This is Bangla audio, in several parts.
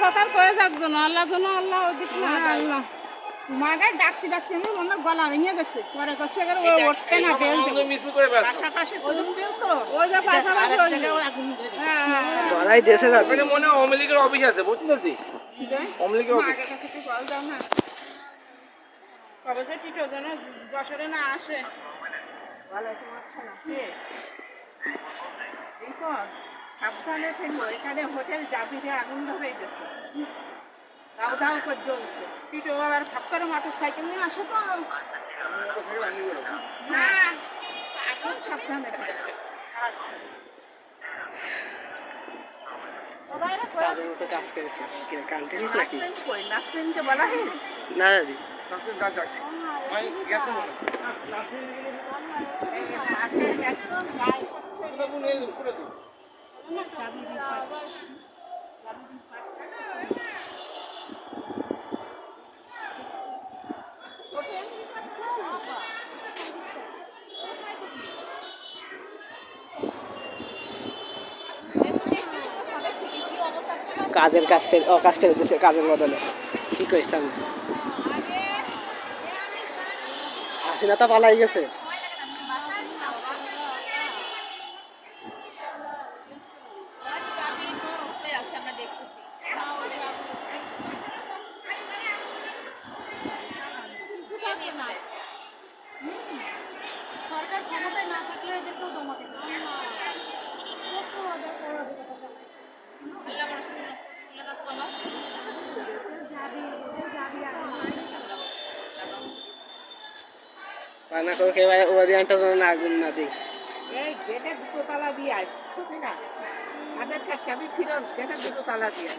সকাল করে থাকতো না আল্লাহ জন্য আল্লাহ ওদিক না আল্লাহ মাগার ডাকতে ডাকতে আমি মনে গলা ভেঙে গেছে পরে গেছে উঠতে না পাশাপাশি চলবেও তো ওই যে পাশাপাশি ধরাই দেশে যাবে মানে মনে আওয়ামী লীগের অফিস আছে বুঝতেছি আওয়ামী লীগের অফিস আগের কাছে কল দাও না কবে যে টিটো যেন যশোরে না আসে ওয়ালাইকুম আসসালাম কে এই তো সাবধানে থেকো এখানে হোটেল জাবিরে আগুন ধরে গেছে দাও দাও করে জ্বলছে টিটো আবার ফাঁক করে মোটর সাইকেল নিয়ে আসে তো না এখন সাবধানে থেকো আচ্ছা কাজের মতো কাজ করেছে কান্ট্রিজ নাকি নাসরিনকে বলা হয়েছে না দাদি একদম গায়ে কাজের কাজ ফেলে দিচ্ছে কাজের বদলে কি কইছে আমি হাসিনা তো পালাই গেছে সরকার ক্ষমতায় না থাকলে এদেরকেও দমাতে পারে পানা করে একেবারে ওরিয়েন্টটা যেন আগুন না দিই এই গেটে দুটো তালা দিয়ে আয় সত্যি না তাদের কাছে চাবি ফিরোজ গেটে দুটো তালা দিয়ে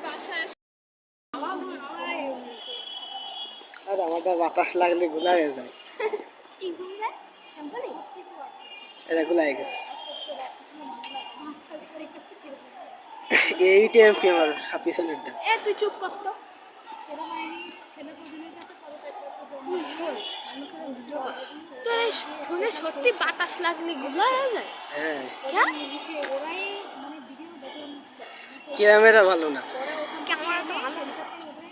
আর আমাদের বাতাস লাগলে গুলা হয়ে যায় এটা গুলাই গেছে এইটি এমপি আমার পিছনেরটা তুই চুপ কর তো তোর এই ফোনে সত্যি বাতাস লাগলে গুলা হয়ে যায় হ্যাঁ ওরাই মানে ভিডিও দেখুন ক্যামেরা ভালো না ক্যামেরা তো ভালো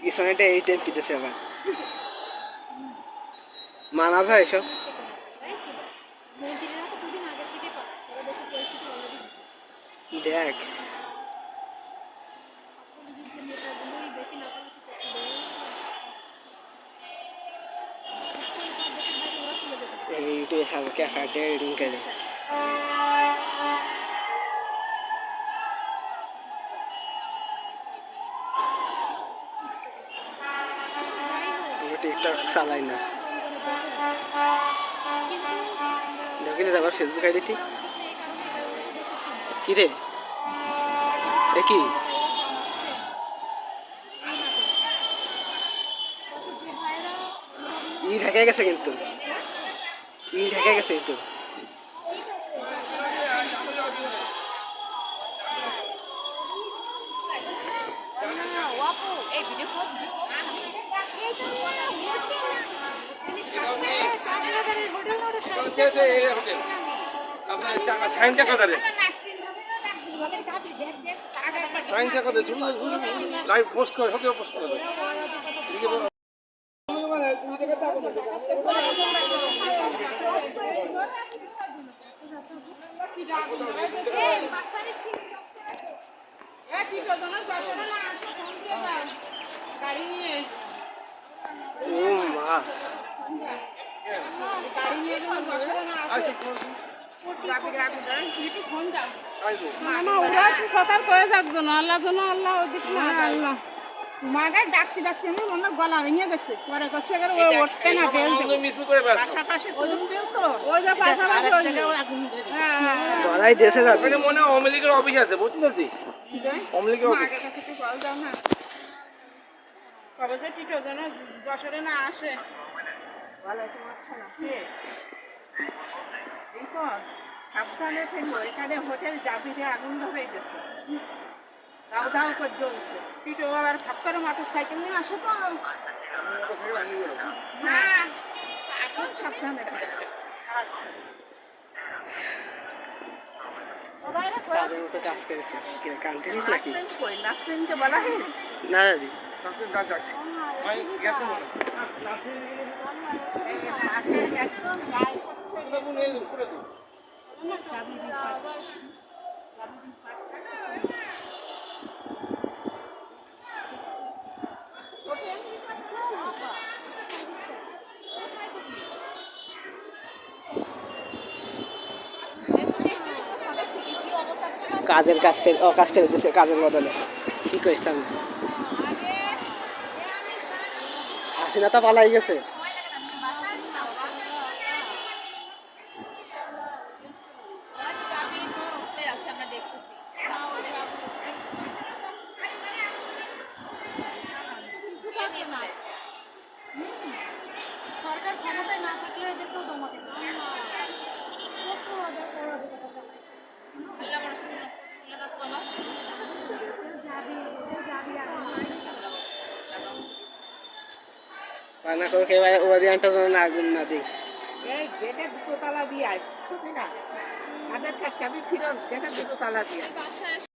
পিছনেটা এইটি এমপি দিতেছে আবার মানা যায় এসব দেখ ইউটিউবে সামনে ক্যাফে রিডিং করে টিকটক চালাই না দেখিনি আবার ফেসবুক আইডিতে কি রে কি ঢাকা গেছে কিন্তু ঢাকা গেছে কিন্তু লাইভ পোস্ট করে সব পোস্ট করে সকাল করে থাকতো না আল্লাহ জন্য আল্লাহ ওদিক না আল্লাহ মাগার ডাকতে ডাকতে আমি মনে গলা ভেঙে গেছে পরে গেছে উঠতে না পাশাপাশি চলবেও তো ওই যে পাশাপাশি ধরাই দেশে যাবে মানে মনে আওয়ামী লীগের অফিস আছে বুঝতেছি আওয়ামী লীগের অফিস আগের কাছে কল দাও না কবে যে টিটো যেন যশোরে না আসে ওয়ালাইকুম আসসালাম কে এরপর সাবধানে থেকো, এখানে হোটেল জাবিরে আগুন ধরে গেছে, দাও দাও করে জ্বলছে। পিঠো আবার ফাপ করে মোটর সাইকেল নিয়ে আসো তো। হ্যাঁ, এখন সাবধানে থেকো। আচ্ছা, কাজের মতো কাজ করেছে কান্ট্রিজ নাকি নাসরিন কই? নাসরিনকে বলা হয়ে গেছে। না দাদি এই পাশে একদম গায়ে জাবিরির পাশে। জাবিরির পাশটা না, কাজের কাজ ফেলে দিছে কাজের বদলে কি কইছ আমি হাসিনা তো পালাই গেছে সরকার ক্ষমতায় না থাকলে এদেরকেও দমাতে পারে রান্না করে খেয়ে ওরিয়ানটা যেন আগুন না দিই এই গেটে দুটো তালা দিয়ে আয়, বুঝছো কিনা? তাদের কাছে চাবি ফিরোজ, গেটে দুটো তালা দিয়ে আয়।